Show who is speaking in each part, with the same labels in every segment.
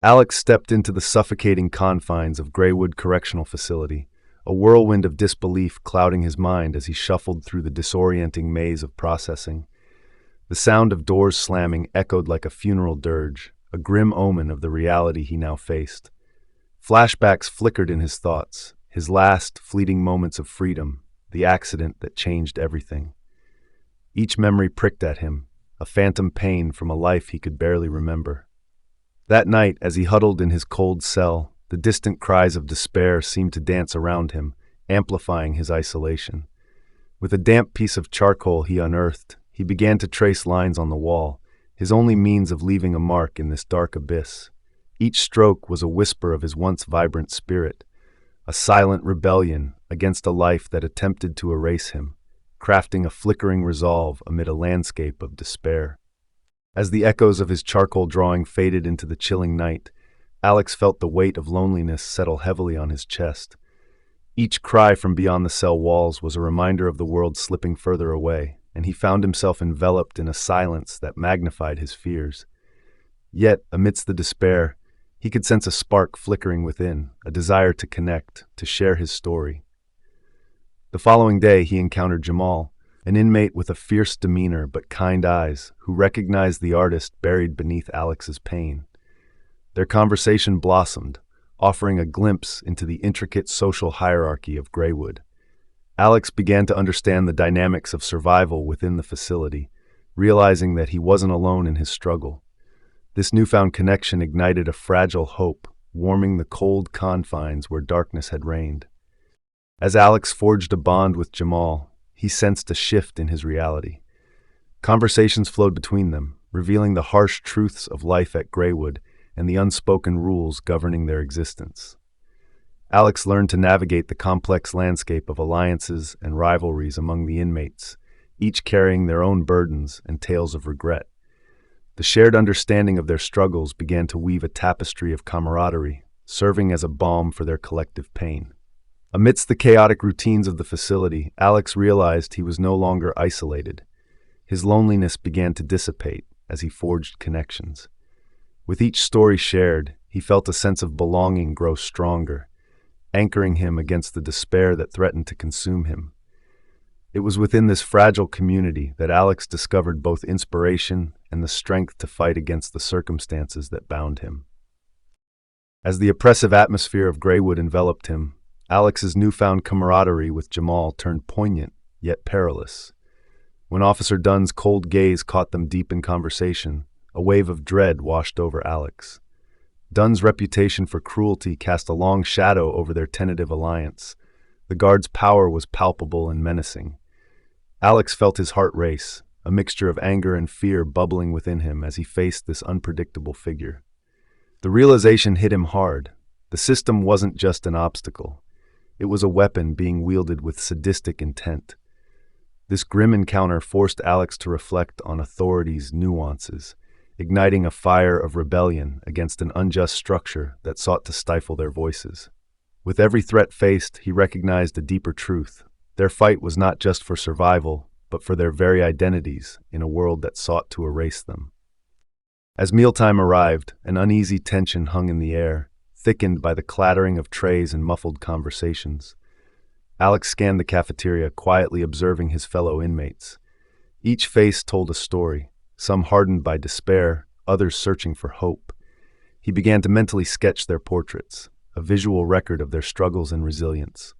Speaker 1: Alex stepped into the suffocating confines of Greywood Correctional Facility, a whirlwind of disbelief clouding his mind as he shuffled through the disorienting maze of processing. The sound of doors slamming echoed like a funeral dirge, a grim omen of the reality he now faced. Flashbacks flickered in his thoughts, his last, fleeting moments of freedom, the accident that changed everything. Each memory pricked at him, a phantom pain from a life he could barely remember. That night, as he huddled in his cold cell, the distant cries of despair seemed to dance around him, amplifying his isolation. With a damp piece of charcoal he unearthed, he began to trace lines on the wall, his only means of leaving a mark in this dark abyss. Each stroke was a whisper of his once vibrant spirit, a silent rebellion against a life that attempted to erase him, crafting a flickering resolve amid a landscape of despair. As the echoes of his charcoal drawing faded into the chilling night, Alex felt the weight of loneliness settle heavily on his chest. Each cry from beyond the cell walls was a reminder of the world slipping further away, and he found himself enveloped in a silence that magnified his fears. Yet, amidst the despair, he could sense a spark flickering within, a desire to connect, to share his story. The following day, he encountered Jamal, an inmate with a fierce demeanor but kind eyes, who recognized the artist buried beneath Alex's pain. Their conversation blossomed, offering a glimpse into the intricate social hierarchy of Greywood. Alex began to understand the dynamics of survival within the facility, realizing that he wasn't alone in his struggle. This newfound connection ignited a fragile hope, warming the cold confines where darkness had reigned. As Alex forged a bond with Jamal, he sensed a shift in his reality. Conversations flowed between them, revealing the harsh truths of life at Greywood and the unspoken rules governing their existence. Alex learned to navigate the complex landscape of alliances and rivalries among the inmates, each carrying their own burdens and tales of regret. The shared understanding of their struggles began to weave a tapestry of camaraderie, serving as a balm for their collective pain. Amidst the chaotic routines of the facility, Alex realized he was no longer isolated. His loneliness began to dissipate as he forged connections. With each story shared, he felt a sense of belonging grow stronger, anchoring him against the despair that threatened to consume him. It was within this fragile community that Alex discovered both inspiration and the strength to fight against the circumstances that bound him. As the oppressive atmosphere of Greywood enveloped him, Alex's newfound camaraderie with Jamal turned poignant, yet perilous. When Officer Dunn's cold gaze caught them deep in conversation, a wave of dread washed over Alex. Dunn's reputation for cruelty cast a long shadow over their tentative alliance. The guard's power was palpable and menacing. Alex felt his heart race, a mixture of anger and fear bubbling within him as he faced this unpredictable figure. The realization hit him hard. The system wasn't just an obstacle. It was a weapon being wielded with sadistic intent. This grim encounter forced Alex to reflect on authority's nuances, igniting a fire of rebellion against an unjust structure that sought to stifle their voices. With every threat faced, he recognized a deeper truth. Their fight was not just for survival, but for their very identities in a world that sought to erase them. As mealtime arrived, an uneasy tension hung in the air, thickened by the clattering of trays and muffled conversations. Alex scanned the cafeteria, quietly observing his fellow inmates. Each face told a story, some hardened by despair, others searching for hope. He began to mentally sketch their portraits, a visual record of their struggles and resilience.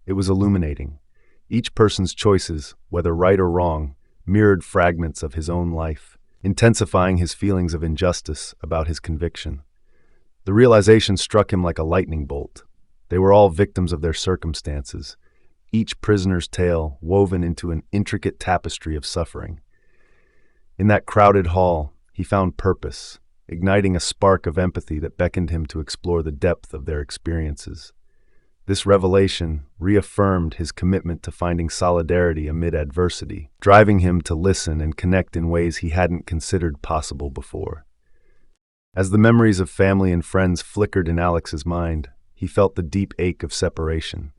Speaker 1: It was illuminating. Each person's choices, whether right or wrong, mirrored fragments of his own life, intensifying his feelings of injustice about his conviction. The realization struck him like a lightning bolt. They were all victims of their circumstances, each prisoner's tale woven into an intricate tapestry of suffering. In that crowded hall, he found purpose, igniting a spark of empathy that beckoned him to explore the depth of their experiences. This revelation reaffirmed his commitment to finding solidarity amid adversity, driving him to listen and connect in ways he hadn't considered possible before. As the memories of family and friends flickered in Alex's mind, he felt the deep ache of separation.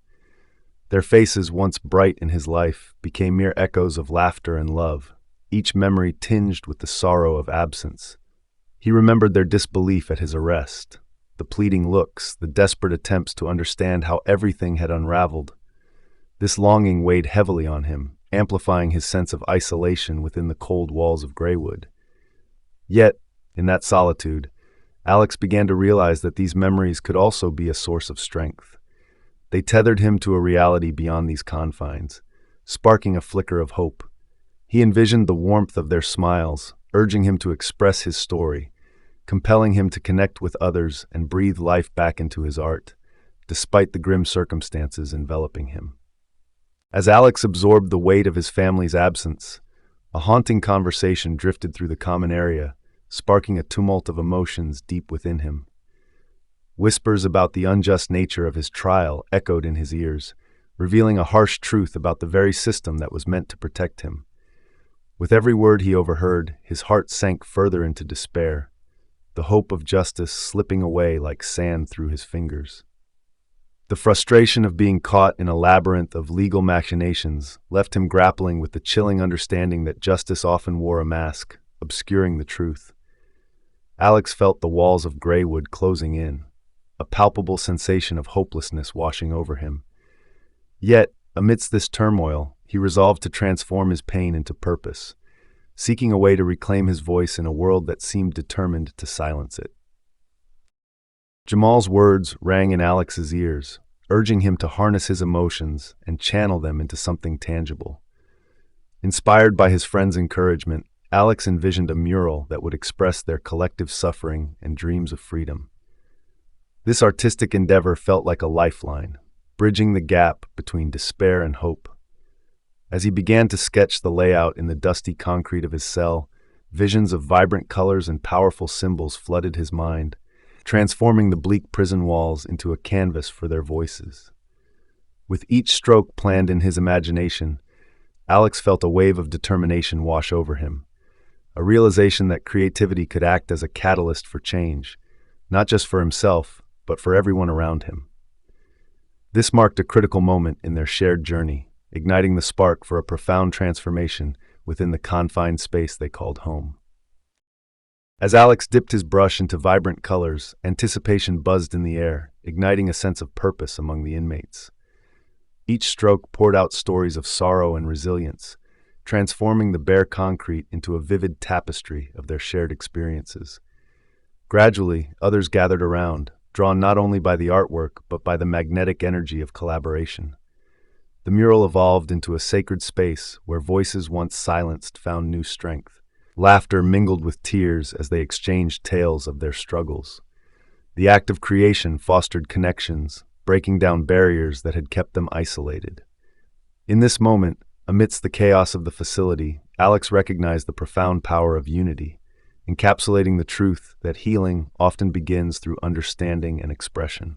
Speaker 1: Their faces, once bright in his life, became mere echoes of laughter and love, each memory tinged with the sorrow of absence. He remembered their disbelief at his arrest, the pleading looks, the desperate attempts to understand how everything had unraveled. This longing weighed heavily on him, amplifying his sense of isolation within the cold walls of Greywood. Yet, in that solitude, Alex began to realize that these memories could also be a source of strength. They tethered him to a reality beyond these confines, sparking a flicker of hope. He envisioned the warmth of their smiles, urging him to express his story, compelling him to connect with others and breathe life back into his art, despite the grim circumstances enveloping him. As Alex absorbed the weight of his family's absence, a haunting conversation drifted through the common area, sparking a tumult of emotions deep within him. Whispers about the unjust nature of his trial echoed in his ears, revealing a harsh truth about the very system that was meant to protect him. With every word he overheard, his heart sank further into despair, the hope of justice slipping away like sand through his fingers. The frustration of being caught in a labyrinth of legal machinations left him grappling with the chilling understanding that justice often wore a mask, obscuring the truth. Alex felt the walls of Greywood closing in, a palpable sensation of hopelessness washing over him. Yet, amidst this turmoil, he resolved to transform his pain into purpose, seeking a way to reclaim his voice in a world that seemed determined to silence it. Jamal's words rang in Alex's ears, urging him to harness his emotions and channel them into something tangible. Inspired by his friend's encouragement, Alex envisioned a mural that would express their collective suffering and dreams of freedom. This artistic endeavor felt like a lifeline, bridging the gap between despair and hope. As he began to sketch the layout in the dusty concrete of his cell, visions of vibrant colors and powerful symbols flooded his mind, transforming the bleak prison walls into a canvas for their voices. With each stroke planned in his imagination, Alex felt a wave of determination wash over him, a realization that creativity could act as a catalyst for change, not just for himself, but for everyone around him. This marked a critical moment in their shared journey, igniting the spark for a profound transformation within the confined space they called home. As Alex dipped his brush into vibrant colors, anticipation buzzed in the air, igniting a sense of purpose among the inmates. Each stroke poured out stories of sorrow and resilience, transforming the bare concrete into a vivid tapestry of their shared experiences. Gradually, others gathered around, drawn not only by the artwork but by the magnetic energy of collaboration. The mural evolved into a sacred space where voices once silenced found new strength. Laughter mingled with tears as they exchanged tales of their struggles. The act of creation fostered connections, breaking down barriers that had kept them isolated. In this moment, amidst the chaos of the facility, Alex recognized the profound power of unity, encapsulating the truth that healing often begins through understanding and expression.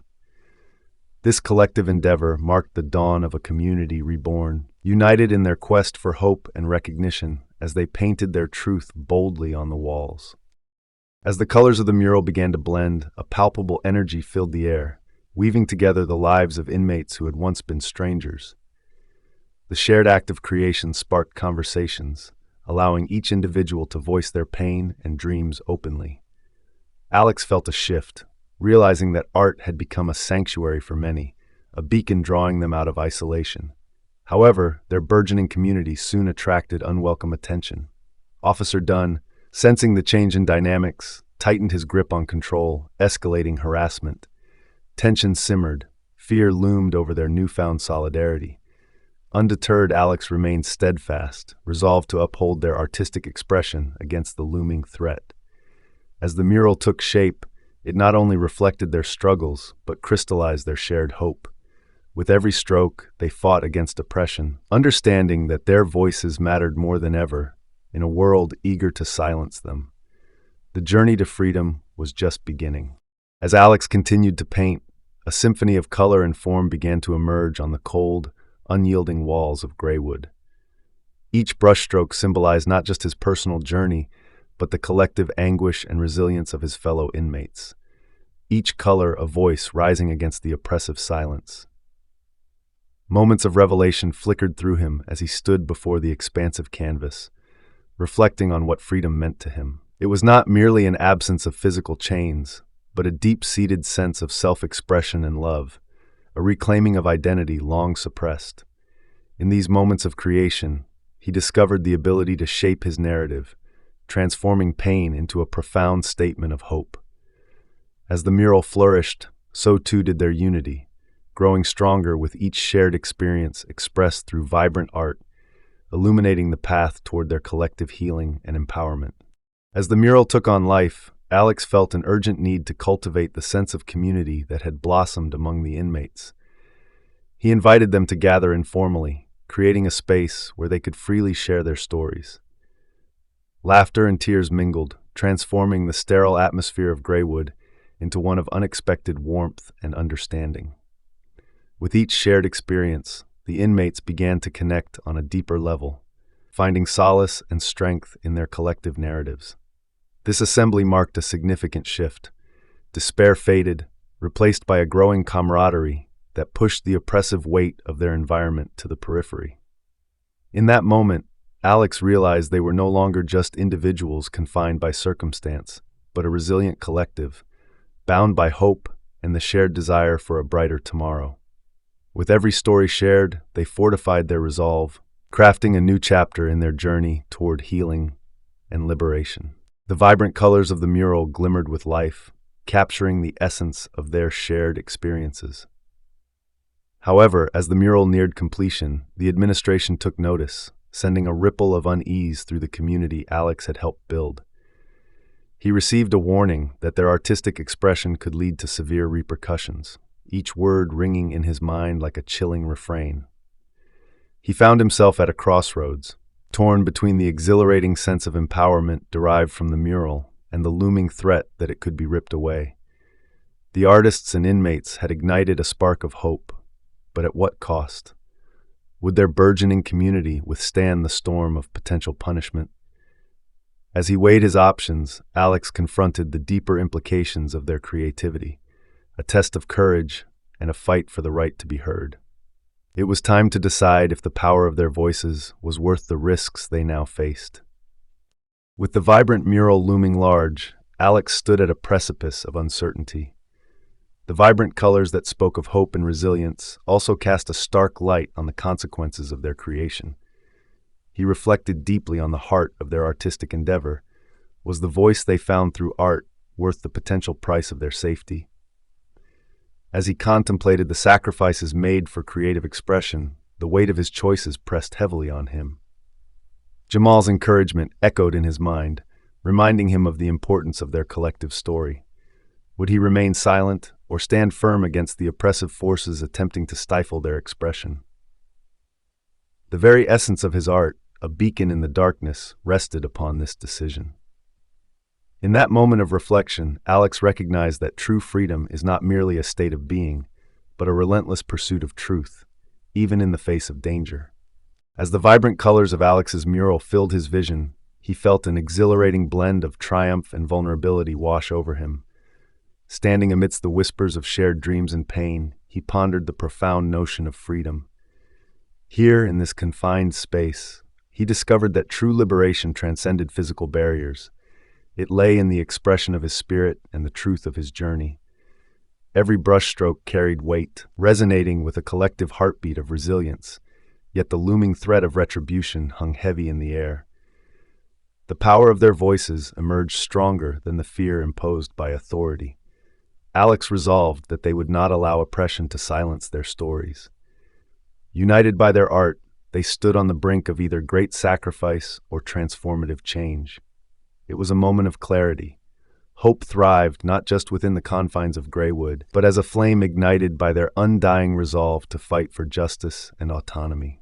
Speaker 1: This collective endeavor marked the dawn of a community reborn, united in their quest for hope and recognition as they painted their truth boldly on the walls. As the colors of the mural began to blend, a palpable energy filled the air, weaving together the lives of inmates who had once been strangers. The shared act of creation sparked conversations, allowing each individual to voice their pain and dreams openly. Alex felt a shift, realizing that art had become a sanctuary for many, a beacon drawing them out of isolation. However, their burgeoning community soon attracted unwelcome attention. Officer Dunn, sensing the change in dynamics, tightened his grip on control, escalating harassment. Tension simmered, fear loomed over their newfound solidarity. Undeterred, Alex remained steadfast, resolved to uphold their artistic expression against the looming threat. As the mural took shape, it not only reflected their struggles, but crystallized their shared hope. With every stroke, they fought against oppression, understanding that their voices mattered more than ever in a world eager to silence them. The journey to freedom was just beginning. As Alex continued to paint, a symphony of color and form began to emerge on the cold, unyielding walls of Greywood. Each brushstroke symbolized not just his personal journey, but the collective anguish and resilience of his fellow inmates. Each color a voice rising against the oppressive silence. Moments of revelation flickered through him as he stood before the expansive canvas, reflecting on what freedom meant to him. It was not merely an absence of physical chains, but a deep-seated sense of self-expression and love, a reclaiming of identity long suppressed. In these moments of creation, he discovered the ability to shape his narrative, transforming pain into a profound statement of hope. As the mural flourished, so too did their unity, growing stronger with each shared experience expressed through vibrant art, illuminating the path toward their collective healing and empowerment. As the mural took on life, Alex felt an urgent need to cultivate the sense of community that had blossomed among the inmates. He invited them to gather informally, creating a space where they could freely share their stories. Laughter and tears mingled, transforming the sterile atmosphere of Greywood into one of unexpected warmth and understanding. With each shared experience, the inmates began to connect on a deeper level, finding solace and strength in their collective narratives. This assembly marked a significant shift. Despair faded, replaced by a growing camaraderie that pushed the oppressive weight of their environment to the periphery. In that moment, Alex realized they were no longer just individuals confined by circumstance, but a resilient collective, bound by hope and the shared desire for a brighter tomorrow. With every story shared, they fortified their resolve, crafting a new chapter in their journey toward healing and liberation. The vibrant colors of the mural glimmered with life, capturing the essence of their shared experiences. However, as the mural neared completion, the administration took notice, sending a ripple of unease through the community Alex had helped build. He received a warning that their artistic expression could lead to severe repercussions, each word ringing in his mind like a chilling refrain. He found himself at a crossroads, torn between the exhilarating sense of empowerment derived from the mural and the looming threat that it could be ripped away. The artists and inmates had ignited a spark of hope, but at what cost? Would their burgeoning community withstand the storm of potential punishment? As he weighed his options, Alex confronted the deeper implications of their creativity, a test of courage and a fight for the right to be heard. It was time to decide if the power of their voices was worth the risks they now faced. With the vibrant mural looming large, Alex stood at a precipice of uncertainty. The vibrant colors that spoke of hope and resilience also cast a stark light on the consequences of their creation. He reflected deeply on the heart of their artistic endeavor. Was the voice they found through art worth the potential price of their safety? As he contemplated the sacrifices made for creative expression, the weight of his choices pressed heavily on him. Jamal's encouragement echoed in his mind, reminding him of the importance of their collective story. Would he remain silent or stand firm against the oppressive forces attempting to stifle their expression? The very essence of his art, a beacon in the darkness, rested upon this decision. In that moment of reflection, Alex recognized that true freedom is not merely a state of being, but a relentless pursuit of truth, even in the face of danger. As the vibrant colors of Alex's mural filled his vision, he felt an exhilarating blend of triumph and vulnerability wash over him. Standing amidst the whispers of shared dreams and pain, he pondered the profound notion of freedom. Here, in this confined space, he discovered that true liberation transcended physical barriers. It lay in the expression of his spirit and the truth of his journey. Every brushstroke carried weight, resonating with a collective heartbeat of resilience, yet the looming threat of retribution hung heavy in the air. The power of their voices emerged stronger than the fear imposed by authority. Alex resolved that they would not allow oppression to silence their stories. United by their art, they stood on the brink of either great sacrifice or transformative change. It was a moment of clarity. Hope thrived not just within the confines of Greywood, but as a flame ignited by their undying resolve to fight for justice and autonomy.